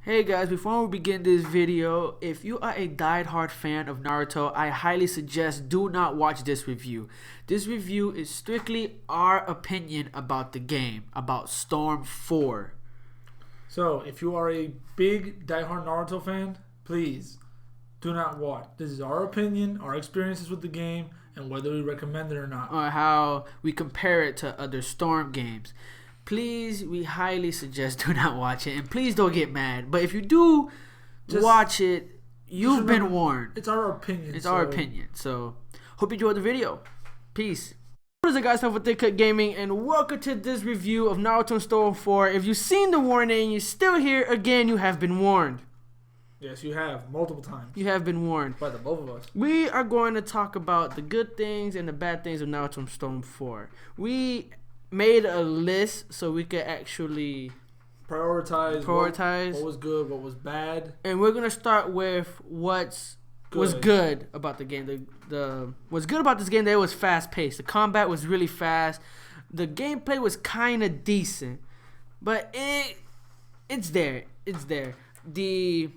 Hey guys, before we begin this video, if you are a diehard fan of Naruto, I highly suggest do not watch this review. This review is strictly our opinion about the game, about Storm 4. So, if you are a big diehard Naruto fan, please do not watch. This is our opinion, our experiences with the game, and whether we recommend it or not. Or how we compare it to other Storm games. Please, we highly suggest do not watch it. And please don't get mad. But if you do watch it, you've been warned. It's our opinion. It's our opinion. So, hope you enjoyed the video. Peace. What is it, guys? Time for Thick Cut Gaming, and welcome to this review of Naruto Storm 4. If you've seen the warning and you're still here, again, you have been warned. Yes, you have. Multiple times. You have been warned. By the both of us. We are going to talk about the good things and the bad things of Naruto Storm 4. We made a list so we could actually prioritize what was good, what was bad, and we're gonna start with what's good about the game. The what's good about this game, that it was fast paced. The combat was really fast. The gameplay was kind of decent, but it's there. The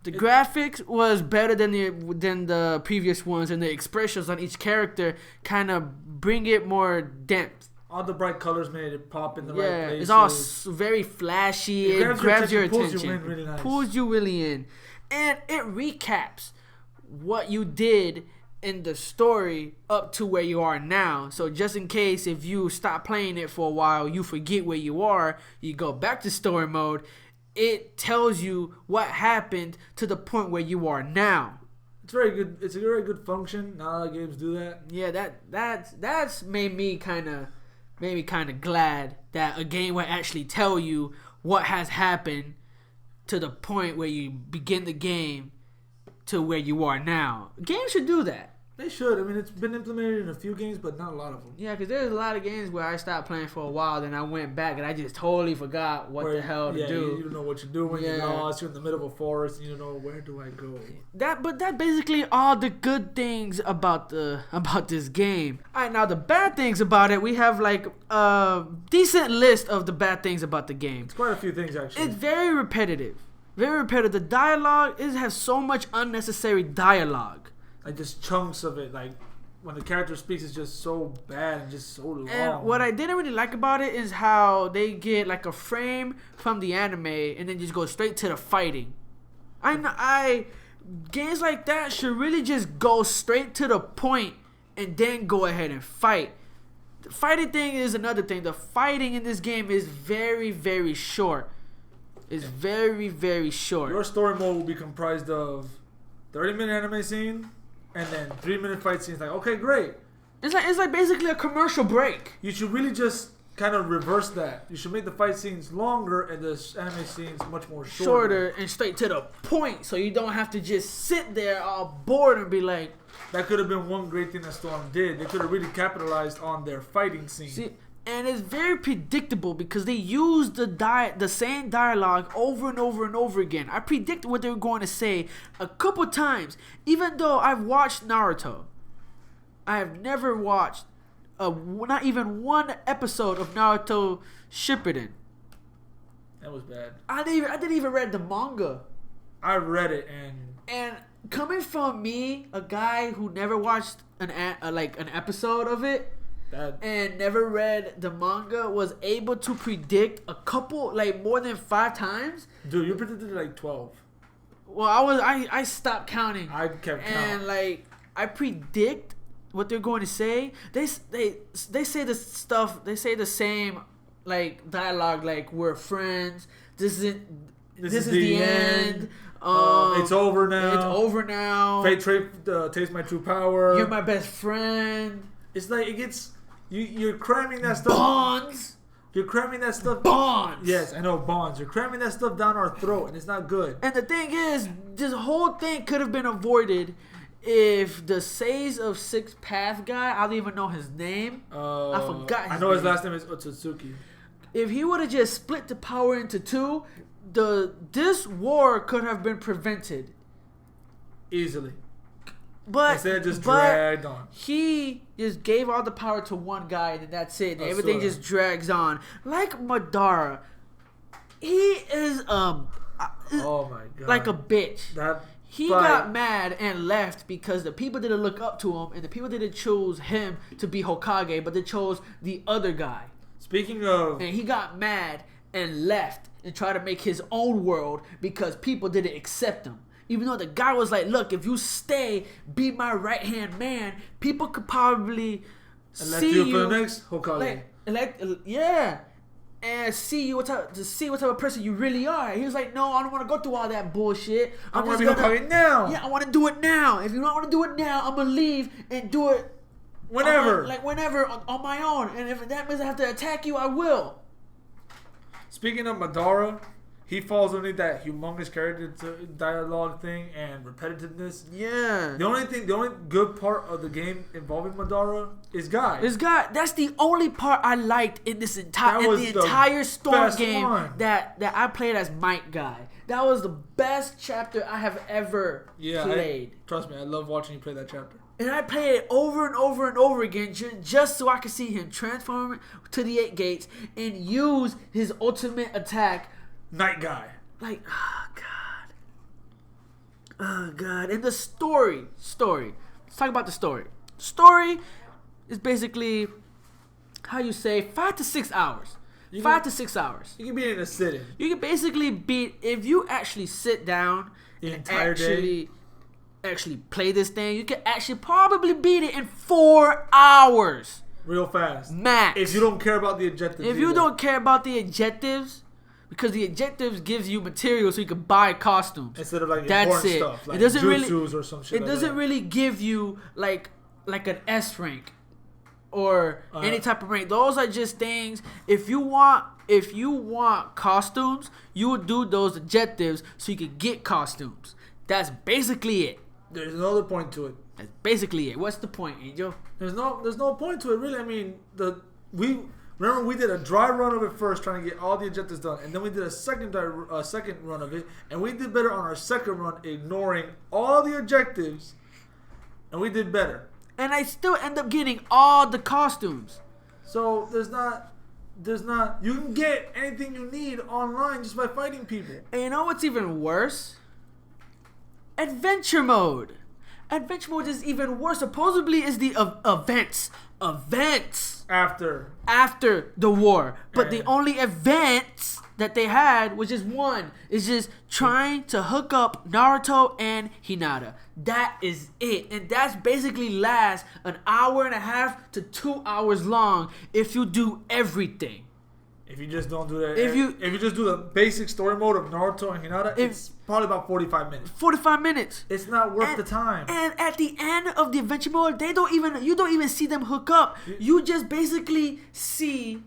graphics was better than the previous ones, and the expressions on each character kind of bring it more depth. All the bright colors made it pop in the right places. It's all very flashy. It grabs your attention. Pulls you really in. And it recaps what you did in the story up to where you are now. So just in case if you stop playing it for a while, you forget where you are, you go back to story mode, it tells you what happened to the point where you are now. It's very good. It's a very good function. Not a lot of games do that. Yeah, that's made me kind of glad that a game will actually tell you what has happened to the point where you begin the game to where you are now. Games should do that. They should. I mean, it's been implemented in a few games, but not a lot of them. Yeah, because there's a lot of games where I stopped playing for a while, then I went back and I just totally forgot what the hell to do. You don't know what you're doing. You're lost. You're in the middle of a forest, and you don't know where do I go. But that basically all the good things about this game. All right, now the bad things about it, we have like a decent list of the bad things about the game. It's quite a few things actually. It's very repetitive. Very repetitive. The dialogue has so much unnecessary dialogue. Like just chunks of it, like when the character speaks, it's just so bad and just so long. And what I didn't really like about it is how they get like a frame from the anime and then just go straight to the fighting. Games like that should really just go straight to the point and then go ahead and fight. The fighting thing is another thing. The fighting in this game is very, very short. It's very, very short. Your story mode will be comprised of 30-minute anime scene and then 3-minute fight scenes. Like, okay, great. It's like basically a commercial break. You should really just kind of reverse that. You should make the fight scenes longer and the anime scenes much more shorter and straight to the point, so you don't have to just sit there all bored and be like. That could have been one great thing that Storm did. They could have really capitalized on their fighting scene. See, and it's very predictable because they use the same dialogue over and over and over again. I predict what they were going to say a couple times. Even though I've watched Naruto, I have never watched not even one episode of Naruto Shippuden. That was bad. I didn't even read the manga. I read it and coming from me, a guy who never watched an episode of it. And never read the manga, was able to predict a couple, like more than 5 times. Dude, you predicted like 12. Well, I stopped counting. I kept counting. And like I predict what they're going to say. They say the stuff. They say the same like dialogue, like we're friends. This is the end. It's over now. It's over now. Fate taste my true power. You're my best friend. It's like it gets. You're cramming that stuff. Bonds. You're cramming that stuff. Bonds. Yes, I know, bonds. You're cramming that stuff down our throat, and it's not good. And the thing is, this whole thing could have been avoided if the Says of Sixth Path guy, I don't even know his name. I forgot his name. I know his last name is Otsutsuki. If he would have just split the power into 2, this war could have been prevented. Easily. But instead it just dragged on. He just gave all the power to one guy and that's it. And everything just drags on. Like Madara. He is god. Like a bitch. That he got mad and left because the people didn't look up to him and the people didn't choose him to be Hokage, but they chose the other guy. Speaking of... And he got mad and left and tried to make his own world because people didn't accept him. Even though the guy was like, look, if you stay, be my right-hand man, people could probably see you for the next Hokage. Yeah. And see what type of person you really are. He was like, no, I don't want to go through all that bullshit. I want to be Hokage now. Yeah, I want to do it now. If you don't want to do it now, I'm going to leave and do it whenever. Whenever on my own. And if that means I have to attack you, I will. Speaking of Madara, he falls under that humongous character dialogue thing and repetitiveness. Yeah. The only good part of the game involving Madara is Guy. That's the only part I liked in this entire Storm game that I played as Might Guy. That was the best chapter I have ever played. Trust me, I love watching you play that chapter. And I played it over and over and over again just so I could see him transform to the 8 gates and use his ultimate attack. Night Guy. Like, oh God. And the story. Let's talk about the story. Story is basically, how you say, 5 to 6 hours. 5 to 6 hours. You can beat it in a sitting. You can basically beat, if you actually sit down the entire day. Actually play this thing, you can actually probably beat it in 4 hours. Real fast. Max. If you don't care about the objectives. If you don't care about the objectives, because the objectives gives you material so you can buy costumes. Instead of like that's important it. Stuff. Like it doesn't jutsus or some shit. It doesn't really give you like an S rank or any type of rank. Those are just things. If you want costumes, you would do those objectives so you can get costumes. That's basically it. There's no other point to it. That's basically it. What's the point, Angel? There's no point to it, really. I mean, remember we did a dry run of it first, trying to get all the objectives done, and then we did a second run of it, and we did better on our second run, ignoring all the objectives, and we did better. And I still end up getting all the costumes. So there's not. You can get anything you need online just by fighting people. And you know what's even worse? Adventure mode. Adventure mode is even worse. Supposedly is the events after the war. But the only events that they had was just one. It's just trying to hook up Naruto and Hinata. That is it. And that's basically lasts an hour and a half to 2 hours long if you do everything. If you just don't do that, if you just do the basic story mode of Naruto and Hinata, it's probably about 45 minutes. 45 minutes. It's not worth the time. And at the end of the adventure mode, you don't even see them hook up. You just basically see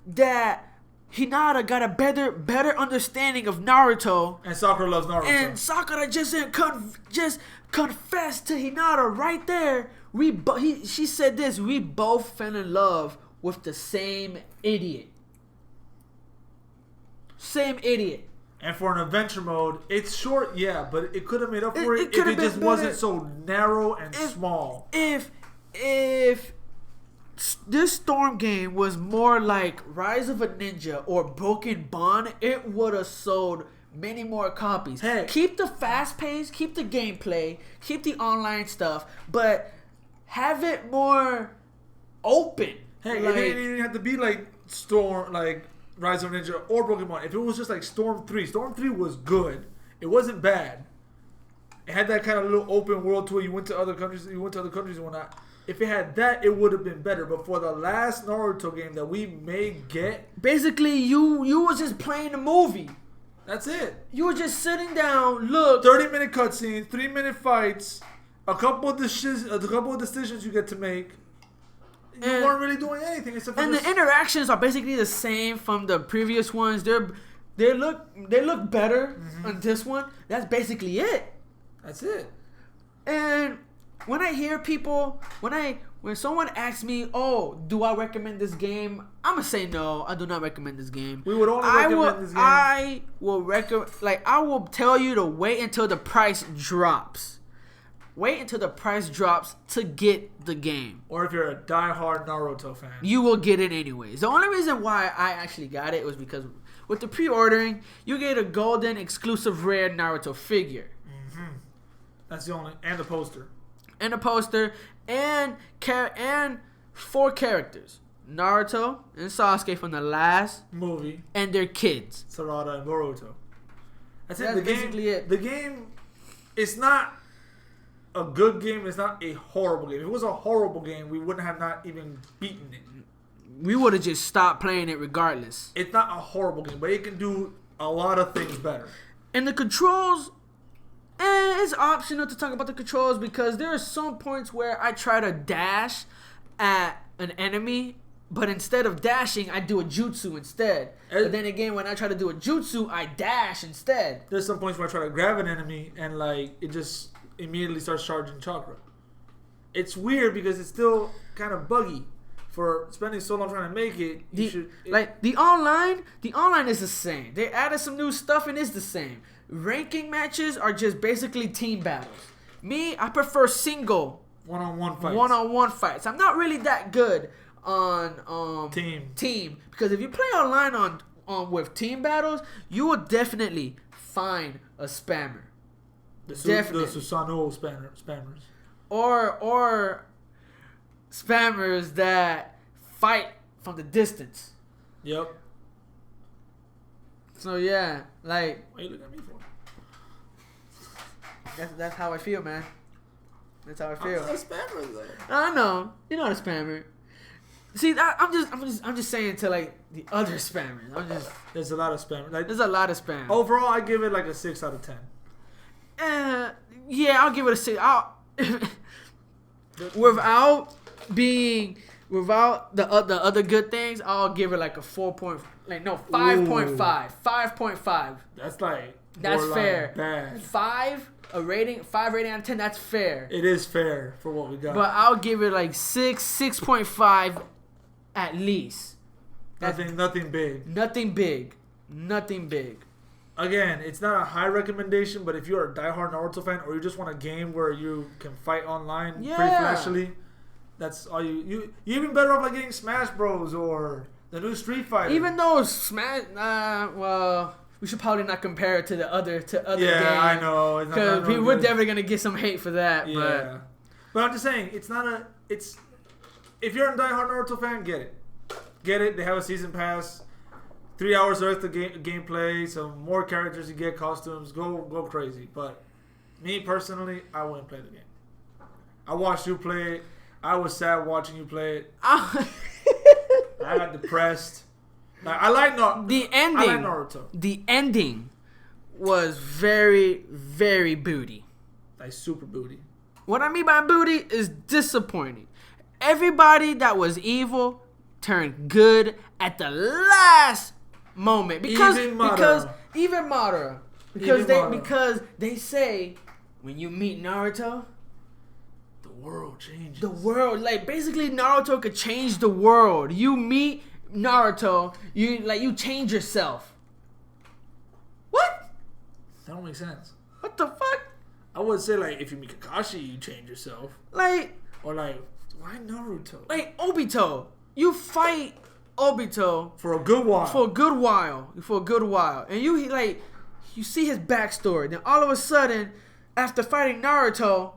that Hinata got a better understanding of Naruto. And Sakura loves Naruto. And Sakura just confessed to Hinata right there. She said this: we both fell in love with the same idiot. Same idiot. And for an adventure mode, it's short, yeah, but it could have made up for it if it just wasn't so narrow and small. If this Storm game was more like Rise of a Ninja or Broken Bond, it would have sold many more copies. Hey. Keep the fast pace, keep the gameplay, keep the online stuff, but have it more open. Hey, it didn't even have to be like Storm, like Rise of Ninja or Broken Bond. If it was just like Storm 3 was good. It wasn't bad. It had that kind of little open world to it. You went to other countries and whatnot. If it had that, it would have been better. But for the last Naruto game that we may get, basically you was just playing the movie. That's it. You were just sitting down, look. 30-minute cutscenes, 3-minute fights, a couple of decisions you get to make. You weren't really doing anything except for the interactions are basically the same from the previous ones. They look better on this one. That's basically it. That's it. And when I hear people, when someone asks me, "Oh, do I recommend this game?" I'm gonna say no. I do not recommend this game. We would only recommend this game. I will tell you to wait until the price drops. Wait until the price drops to get the game. Or if you're a die-hard Naruto fan. You will get it anyways. The only reason why I actually got it was because with the pre-ordering, you get a golden exclusive rare Naruto figure. Mm-hmm. That's the only, and the poster. And a poster, and 4 characters. Naruto and Sasuke from the last movie. And their kids. Sarada and Boruto. That's basically it. The game, it's not a good game. It's not a horrible game. If it was a horrible game, we wouldn't have not even beaten it. We would have just stopped playing it regardless. It's not a horrible game, but it can do a lot of things better. And the controls, it's optional to talk about the controls because there are some points where I try to dash at an enemy, but instead of dashing, I do a jutsu instead. But then again, when I try to do a jutsu, I dash instead. There's some points where I try to grab an enemy and like it just immediately starts charging chakra. It's weird because it's still kind of buggy. For spending so long trying to make it, the online is the same. They added some new stuff and it's the same. Ranking matches are just basically team battles. Me, I prefer single one-on-one fights. I'm not really that good on team because if you play online on with team battles, you will definitely find a spammer. The Susanoo spammers. Or spammers that fight from the distance. Yep. So yeah, like. What are you looking at me for? That's how I feel, man. That's how I feel. I'm not a spammer though. I know you're not a spammer. See, I'm just saying to like the other spammers. There's a lot of spam. Like, there's a lot of spam. Overall, I give it like a 6 out of 10. Yeah, I'll give it a 6. Without the other good things, I'll give it like a 5.5. 5.5. That's fair. Bad. 5 rating out of 10. That's fair. It is fair for what we got. But I'll give it like 6.5 at least. Nothing big. Nothing big. Again, it's not a high recommendation, but if you're a diehard Naruto fan or you just want a game where you can fight online pretty flashily, that's all you're even better off like getting Smash Bros or the new Street Fighter. Even though Smash, well, we should probably not compare it to the other games. Yeah, I know. Because we're definitely gonna get some hate for that. Yeah, but I'm just saying it's not a. It's if you're a diehard Naruto fan, get it. They have a season pass. 3 hours worth of gameplay, some more characters you get, costumes, go crazy. But me personally, I wouldn't play the game. I watched you play it. I was sad watching you play it. I got depressed. I like Naruto. The ending was very, very booty. Like super booty. What I mean by booty is disappointing. Everybody that was evil turned good at the last moment because they say when you meet Naruto, the world changes. The world, like basically Naruto could change the world. You meet Naruto, you change yourself. What? That don't make sense. What the fuck? I would say like if you meet Kakashi, you change yourself. Like or like why Naruto? Like Obito, you fight Obito for a good while, and you see his backstory. Then all of a sudden, after fighting Naruto,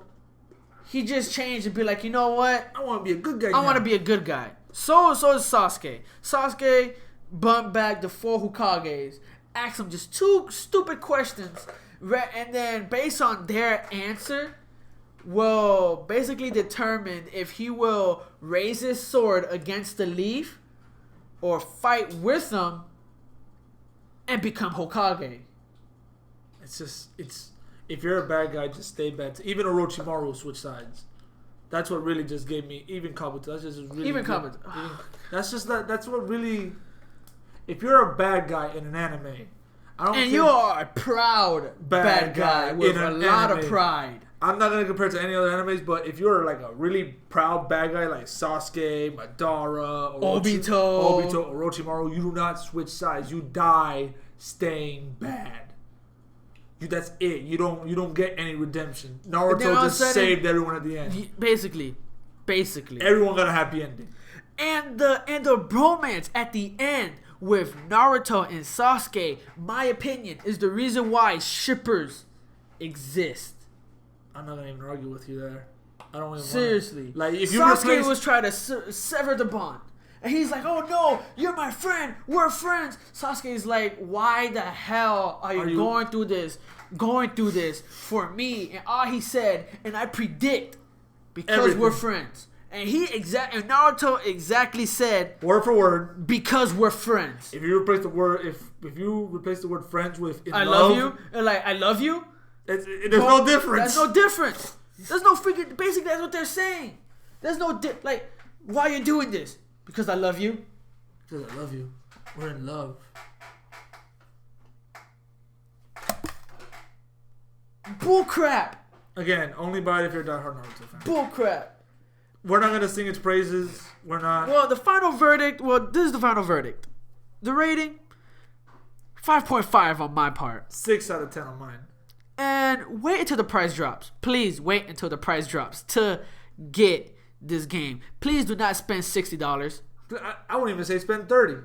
he just changed and be like, you know what? I want to be a good guy. I want to be a good guy. So is Sasuke. Sasuke bumped back the 4 Hokages, asked him just 2 stupid questions, and then based on their answer, will basically determine if he will raise his sword against the leaf or fight with them and become Hokage. It's if you're a bad guy, just stay bad. Even Orochimaru will switch sides. That's what really just gave me even Kabuto. That's just really Kabuto. That's what really. If you're a bad guy in an anime, you are a proud bad guy with a lot of pride. I'm not gonna compare it to any other animes, but if you're like a really proud bad guy like Sasuke, Madara, Obito, Orochimaru, you do not switch sides. You die staying bad. That's it. You don't get any redemption. Naruto just saved everyone at the end. Basically, everyone got a happy ending. And the bromance at the end with Naruto and Sasuke, my opinion, is the reason why shippers exist. I'm not gonna even argue with you there. I don't even seriously. Like if you Sasuke was trying to sever the bond, and he's like, "Oh no, you're my friend. We're friends." Sasuke's like, "Why the hell are you going through this? Going through this for me?" And all he said, and I predict, because we're friends. And and Naruto exactly said word for word, because we're friends. If you replace the word friends with I love you, and like I love you, there's no difference. There's no difference. There's no freaking. Basically, that's what they're saying. There's no like, why are you doing this? Because I love you. Because I love you. We're in love. Bull crap. Again, only buy it if you're a diehard Naruto fan. Bull crap. We're not gonna sing its praises. We're not. Well, the final verdict. Well, this is the final verdict. The rating, 5.5 on my part. 6 out of 10 on mine. And wait until the price drops. Please wait until the price drops to get this game. Please do not spend $60. I won't even say spend 30.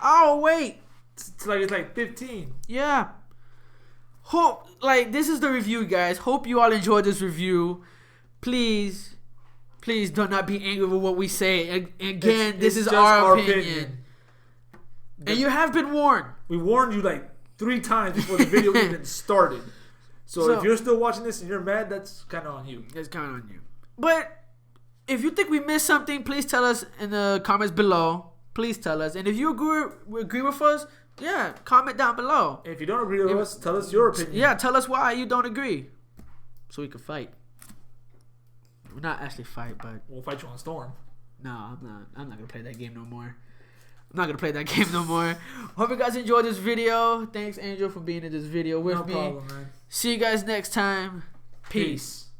Oh wait. It's like 15. Yeah. This is the review, guys. Hope you all enjoyed this review. Please do not be angry with what we say. Again, this is our opinion. And you have been warned. We warned you like 3 times before the video even started. So if you're still watching this and you're mad, that's kind of on you. It's kind of on you. But if you think we missed something, please tell us in the comments below. Please tell us. And if you agree with us, yeah, comment down below. If you don't agree with us, tell us your opinion. Yeah, tell us why you don't agree, so we can fight. We're not actually fight, but we'll fight you on Storm. No, I'm not gonna play that game no more. Hope you guys enjoyed this video. Thanks, Angel, for being in this video with me. No problem, man. See you guys next time. Peace.